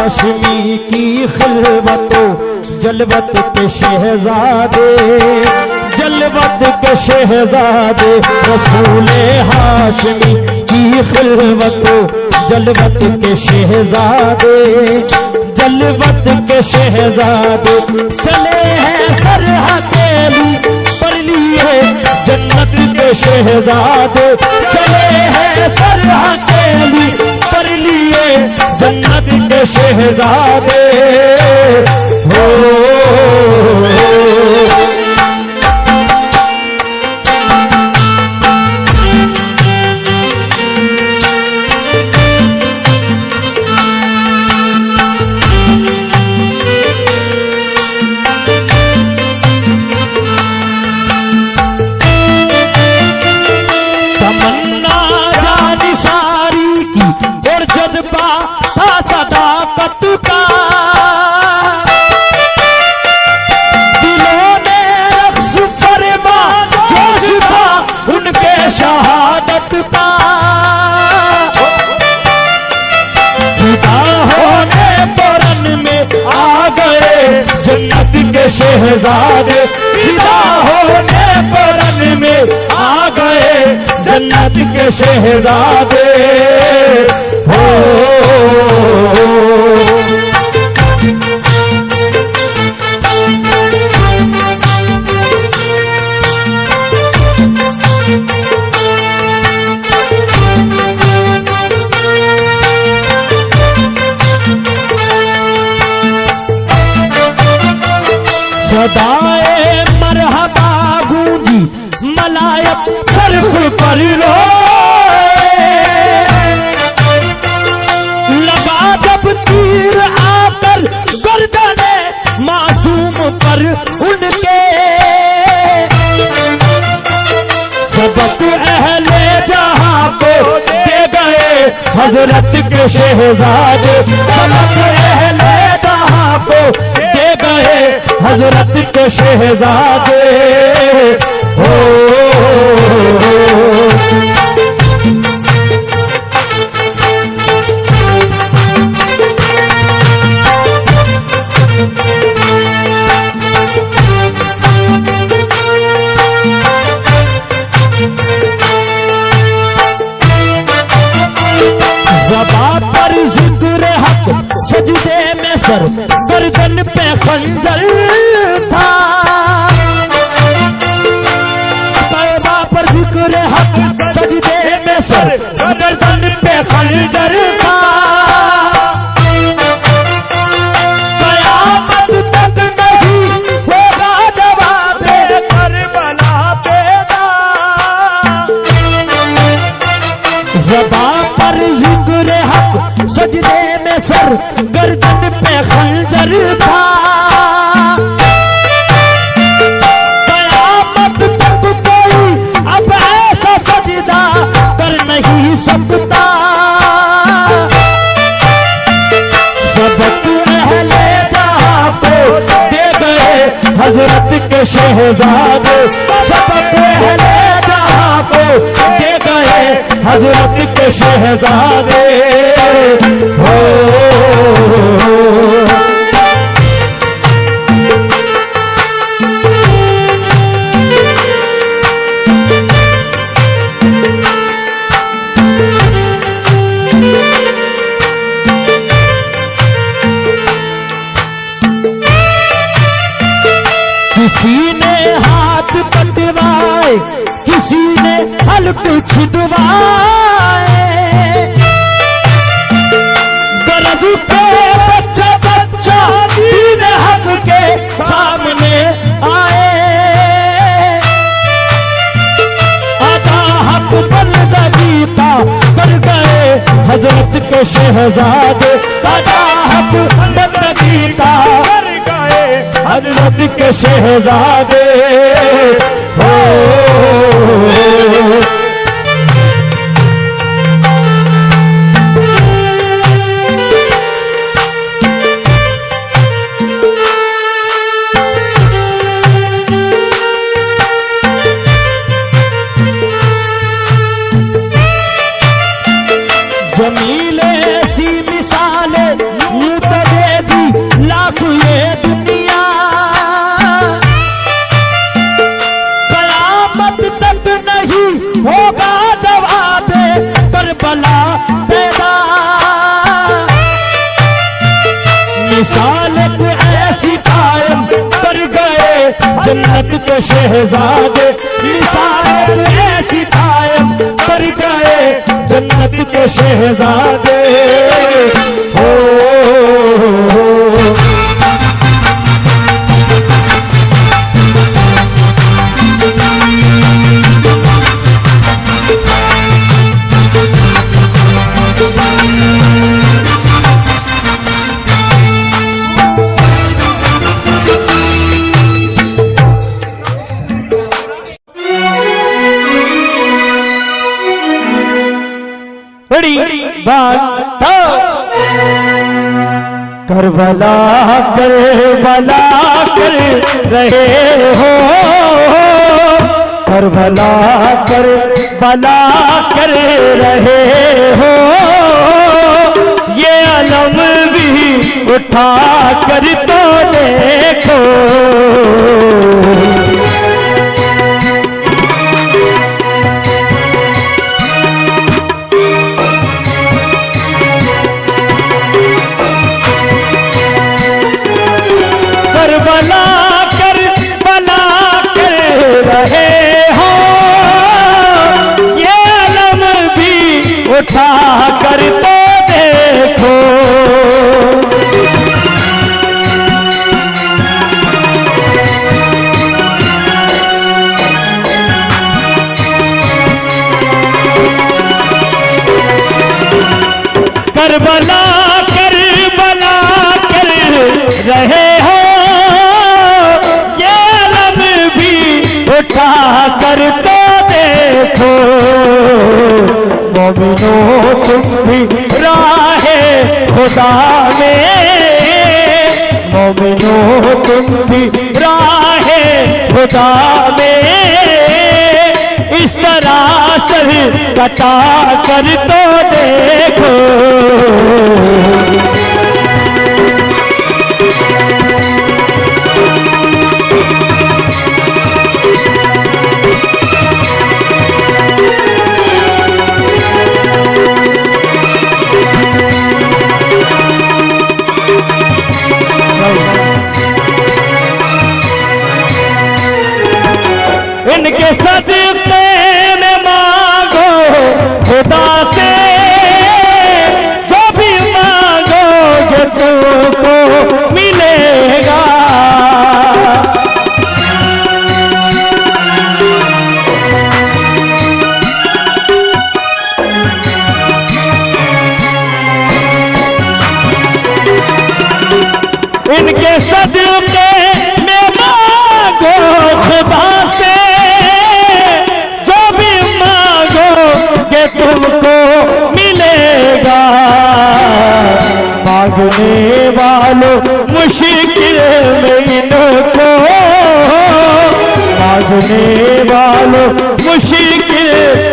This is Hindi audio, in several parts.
हाशमी की खिलवतो जलवत के शहजादे, जलवत के शहजादे रसूले हाशमी की खिलवतो जलवत के शहजादे, जलवत के शहजादे चले हैं सर हथेली पर लिए जन्नत के शहजादे, चले हैं सर हथेली पर लिए जन्नत के शहजादे हो। शहजादे फिदा होने परन में आ गए जन्नत के शहजादे हो। सदाए मरहबा गूंजी मलायक सर्फ पर रोए, लगा जब तीर आकर गर्दने मासूम पर उनके, सबक अहले जहां को दे गए हजरत के शहजादे, सबक अहले जहां को दे गए हजरत के शहजादे हो। ज़बान पर जिक्र हक सजदे में सर गर्दन पे खंजर था, तौबा पर जिक्र हक सजदे में सर गर्दन पे खंजर था, कयामत तक नहीं होगा जवाब करबला पैदा। ज़बान पर जिक्र हक सजदे में सर गर्दन पे खंजर था, कयामत तक कोई अब ऐसा सजदा कर नहीं सकता। सबक अहले जहां को दे गए हजरत के शहजादे, सबक अहले जहां को दे गए हजरत के शहजादे हो। किसी ने हाथ कटवाए, किसी ने हल्क छिदवाए, गरज पे बच्चा बच्चा दीन हक के सामने आए, आधा हक बंदगी था कर गए हजरत के शहजादे, आधा हक बंदगी था हजरत के शहजादे हो। जमीले सी मिसाले यूं मिसाल ऐसी कायम कर गए जन्नत के शहजादे, मिसाल ऐसी कायम कर गए जन्नत के शहजादे। हो बात करबला करबला कर रहे हो, करबला करबला कर रहे हो, ये अलम भी उठा कर तो देखो। करबला करबला कर रहे हो, ये अलम भी उठा कर तो देखो। करबला करबला कर रहे हो, उठा कर तो देखो। मोमिनो तुम भी राहे खुदा में, मोमिनो तुम भी राहे खुदा में, इस तरह सर कटा कर तो देखो। इनके सदक़े में मांगो खुदा से, जो भी मांगोगे तुमको मिलेगा। इनके सदक़े में मांगो खुदा से, तुमको मिलेगा। मांगने वालों मुश्किल में इनको, मांगने वालों मुश्किल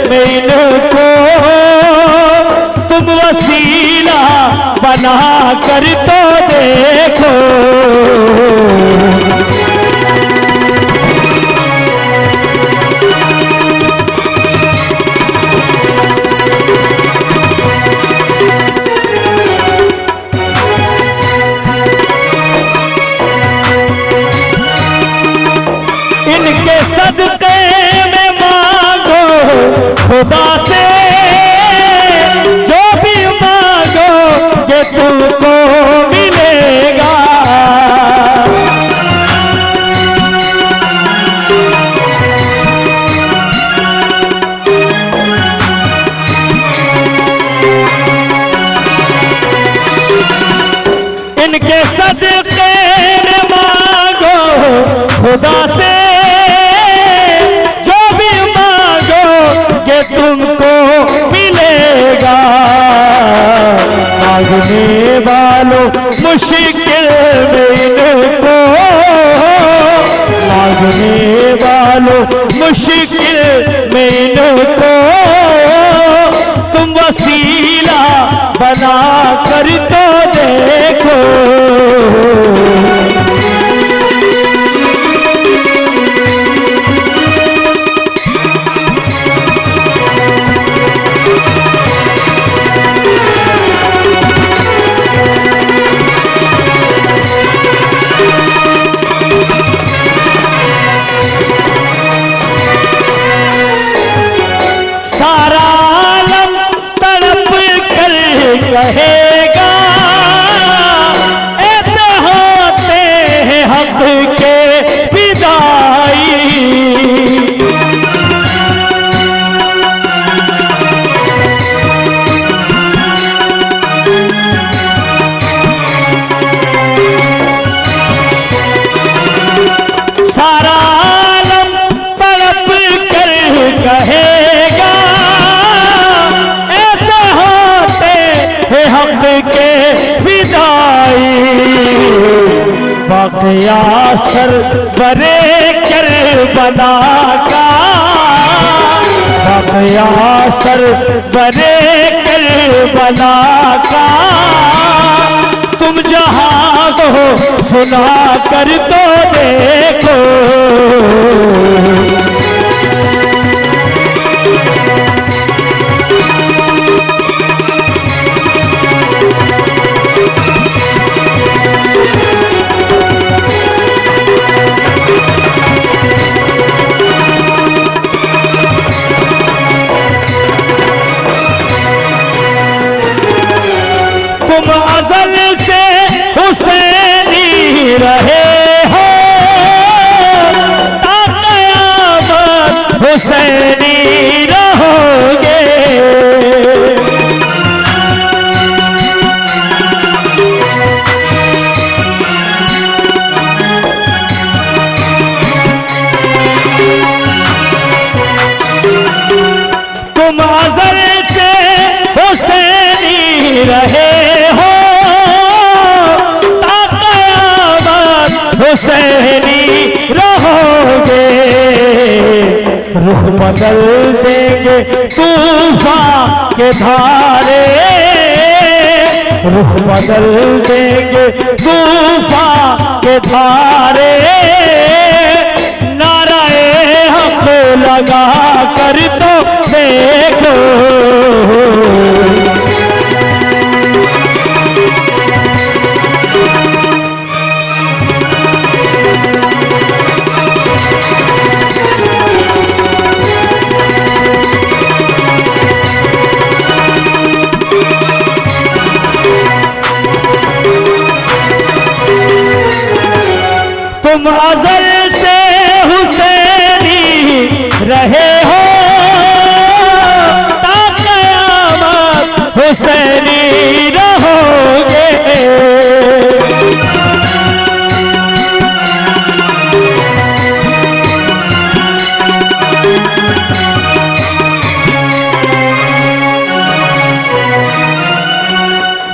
में इनको, तुम वसीला बना कर तो देखो। इनके सदक़े में मांगो खुदा से, जो भी मांगोगे तुमको मिलेगा। इनके सदक़े में मांगो खुदा से, तुमको मिलेगा। मांगने वालों मुश्किल में इनको, मांगने वालों मुश्किल में इनको, तुम वसीला बना कर तो देखो। वाकया सर बरे करबला का, वाकया सर बरे करबला का। तुम जहां को सुना कर तो देखो, तुम अज़ल से हुसैनी रहे हो, ता क़यामत हुसैनी रहोगे। तुम अज़ल से हुसैनी रहे हो, ता क़यामत हुसैनी रहोगे। रुख बदल देंगे तूफान के धारे, रुख बदल देंगे तूफान के धारे। नाराए हक लगा कर तो देखो, तुम अज़ल से हुसैनी रहे हो, ता क़यामत हुसैनी रहोगे।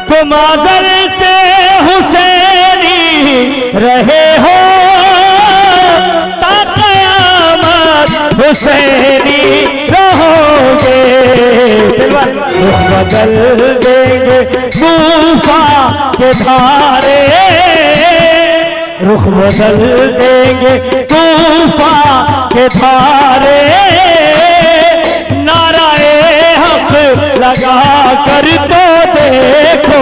तुम अज़ल से हुसैनी रहे हो, ता क़यामत हुसैनी रहोगे। रुख बदल देंगे तूफान के धारे, रुख बदल देंगे तूफान के धारे। नाराए हक लगा कर तो देखो,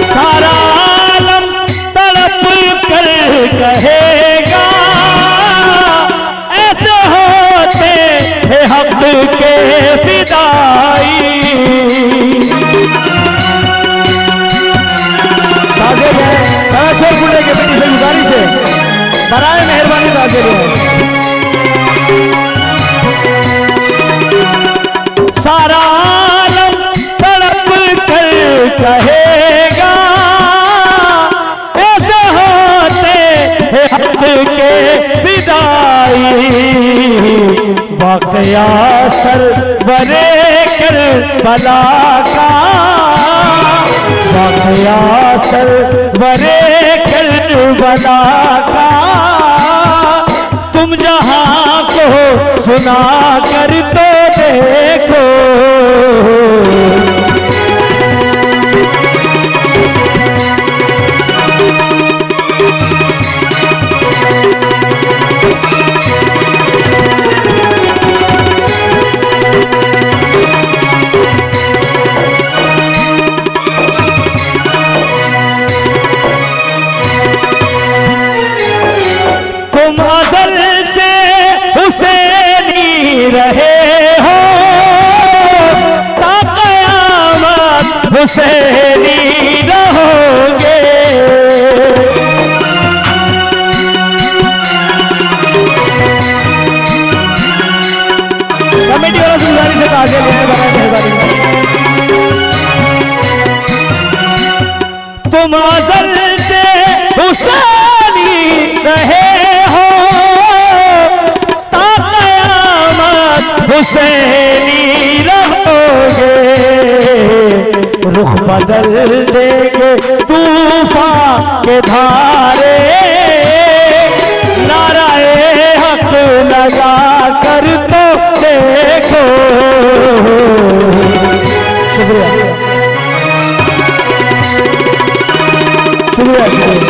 सारा आलम तड़प कर कहेगा, ऐसे होते हैं हक के फिदाई। ताज़िल है छोटे के बेटी से गुजारिश है, बराए मेहरबानी ताज़िल है। सारा आलम तड़प कर कहेगा, ऐसे होते हैं हक के फिदाई। वाकया सर बरे करबला का, वाकया सर बरे करबला का। तुम जहां को सुना कर तो देखो, तुम अज़ल से हुसैनी रहे हो, ता क़यामत हुसैनी रहोगे। कमेटी वाला गुजारिश से आगे लेने वाला मेहरबानी। तुम अज़ल से हुसैनी रहे हो, हुसैनी रहोगे, रुख बदल देंगे तूफान के धारे, नाराए हक लगा कर तो देखो। शुक्रिया शुक्रिया शुक्रिया।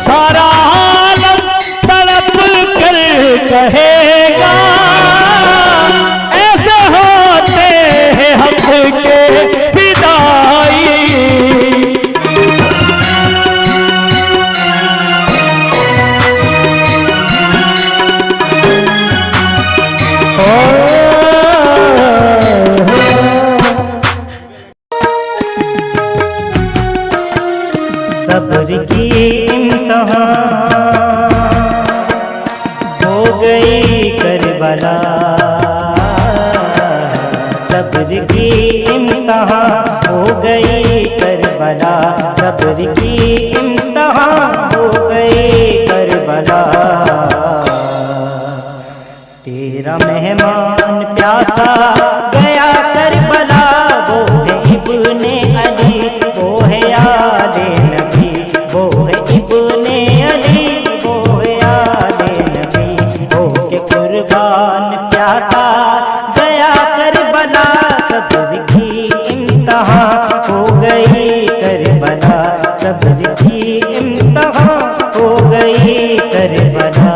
सारा आलम तड़प कर कहेगा, ऐसे होते हैं हक के फिदाई। सब्र की इम्तिहान हो गई करबला, सब्र की इम्तिहान हो गई करबला, सब्र की इम्तिहान हो गई करबला। तेरा मेहमान प्यासा गया करबला, वो है इब्ने अली, वो है आले नबी, वो है इब्ने अली, वो है आले नबी। हो के कुर्बान प्यासा गया करबला, सब्र की इम्तिहान हो गई करबला, सब्र की इम्तिहान हो गई करबला।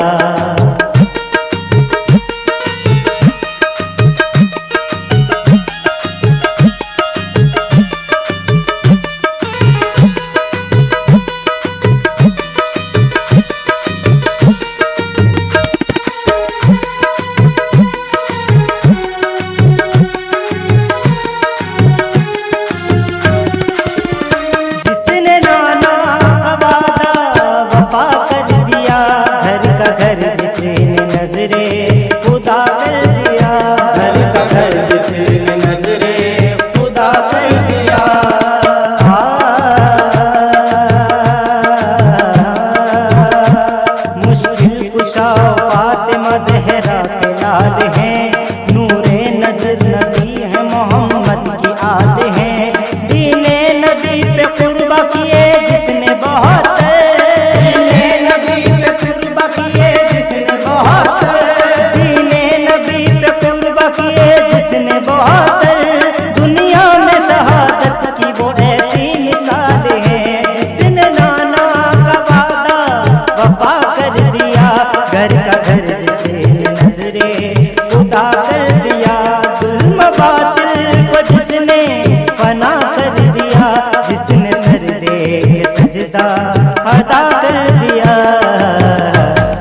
अदा कर दिया।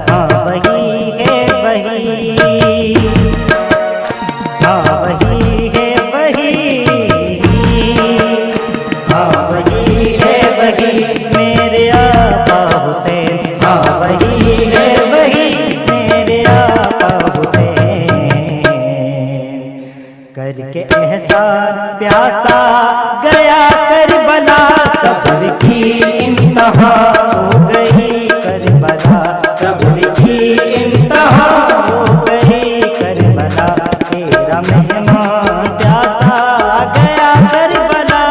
हाँ वही है वही, हाँ वही है वही, हाँ वही है वही मेरे आका हुसैन, हाँ वही है वही मेरे आका हुसैन। करके एहसान प्यासा गया करबला, सब्र की इम्तिहान हो गई करबला, सब्र की इम्तिहान हो गई करबला। तेरा मेहमान प्यासा गया करबला।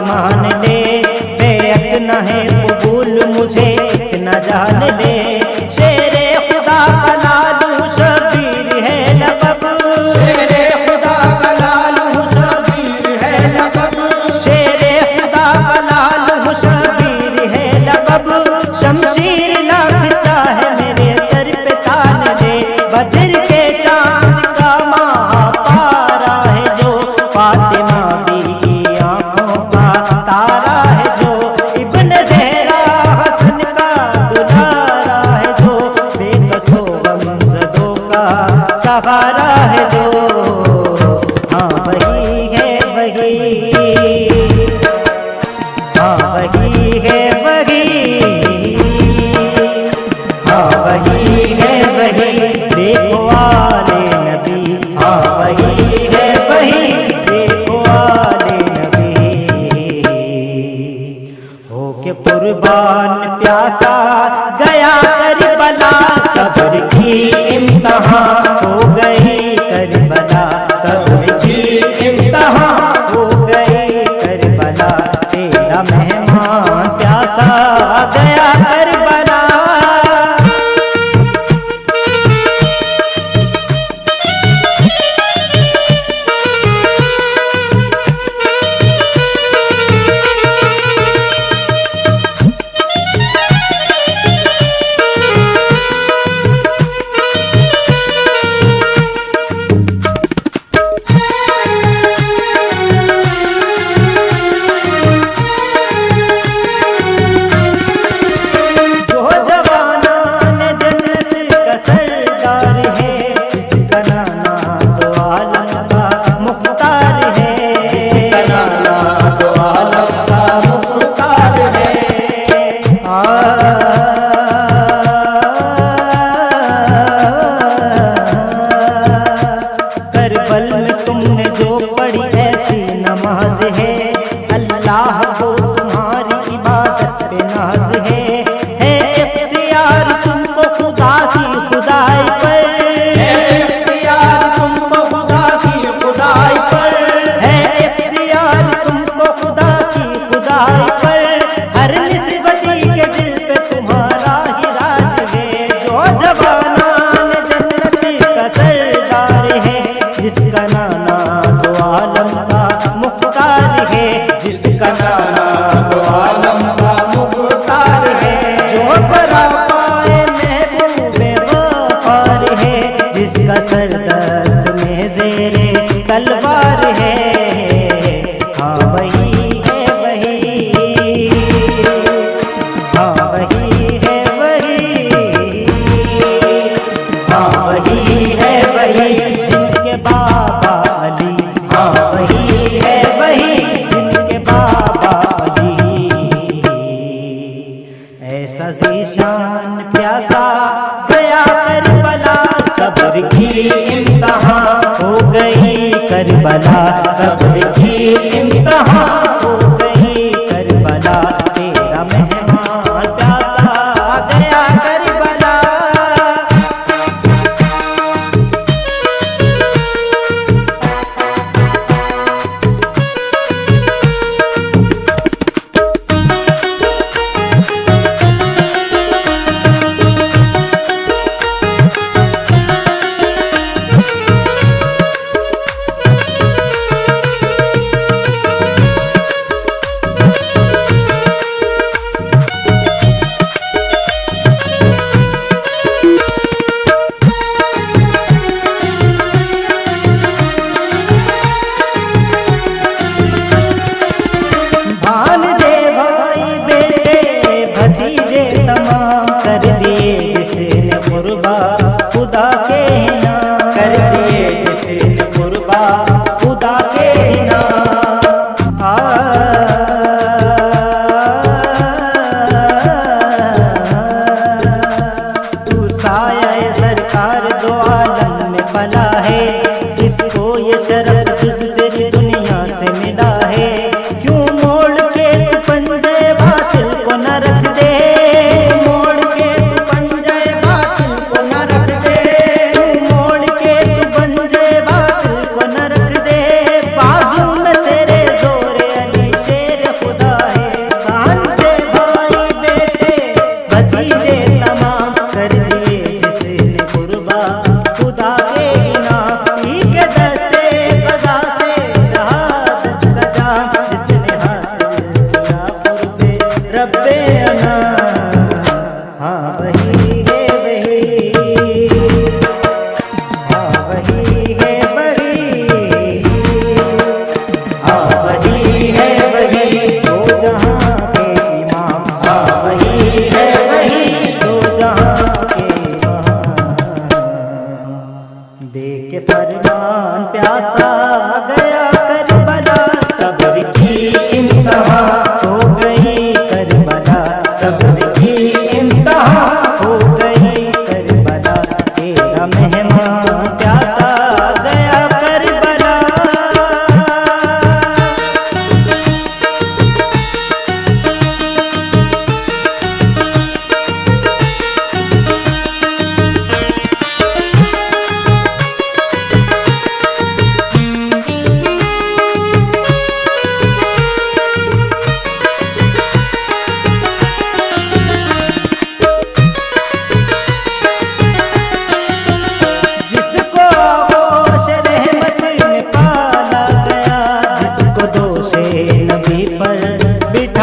मान ले बेअत न है कबूल मुझे इतना जान ले। के कुर्बान प्यासा गया करबला, सब्र की इम्तिहान हो गई करबला, सब्र की इम्तिहान हो गई करबला, तेरा मेहमान प्यासा गया करबला। करबल में तुमने जो पढ़ी ऐसी नमाज है, अल्लाह को तुम्हारी इबादत पे नाज है इख्तियार तुमको खुदा की खुदाई पर, है इख्तियार तुमको खुदा की खुदाई पर, है इख्तियार तुमको खुदा की खुदाई पर, हर निस्बती के दिल पे तुम्हारा ही राज है, जो जवानान जन्नती का सरदार है, जिसका नाना दो आलम का मुख्तार है, जिसका नाना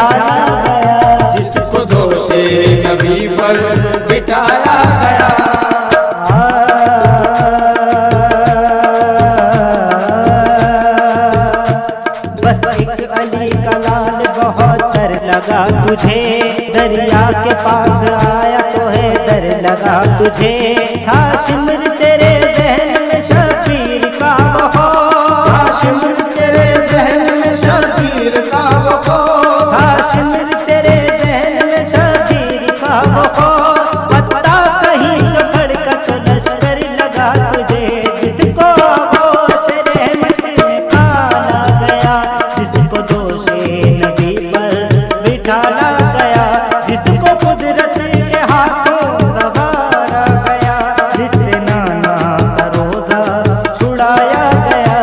बिठाया गया, जिसको दोषे नबी पर बिठाया गया। बस एक अली का लाल बहुत डर लगा तुझे, दरिया के पास आया तो है डर लगा तुझे। था शिमर तेरे जहन में शबीर का वो, हाशिम तेरे जहन में शबीर का वो, था शिमर तेरे जहन में शबीर का वो। पता कहीं तो धड़का तो लश्कर लगा तुझे, जिसको होश रहमत में पाला गया, जिसको दोषे नबी पर बिठाला गया, जिसको कुदरत के हाथों संवारा गया, जिससे नाना का रोजा छुड़ाया गया।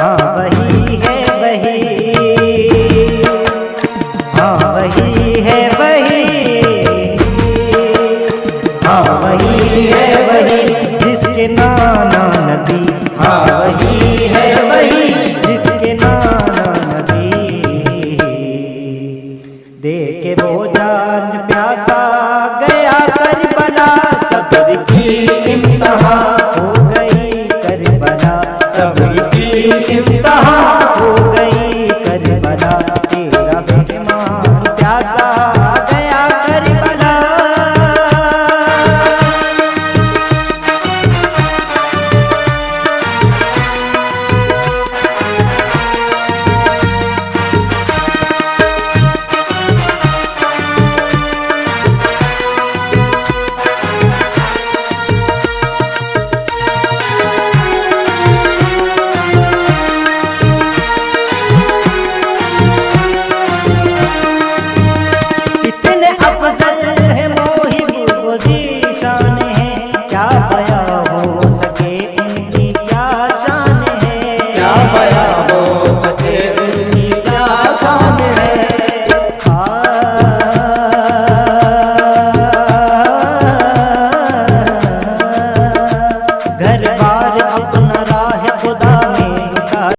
हाँ वही है वही, हाँ वही है वही, हाँ वही है वही, जिसके नाना नबी, हाँ वही है वही, जिसके नाना नबी। दे के बोझा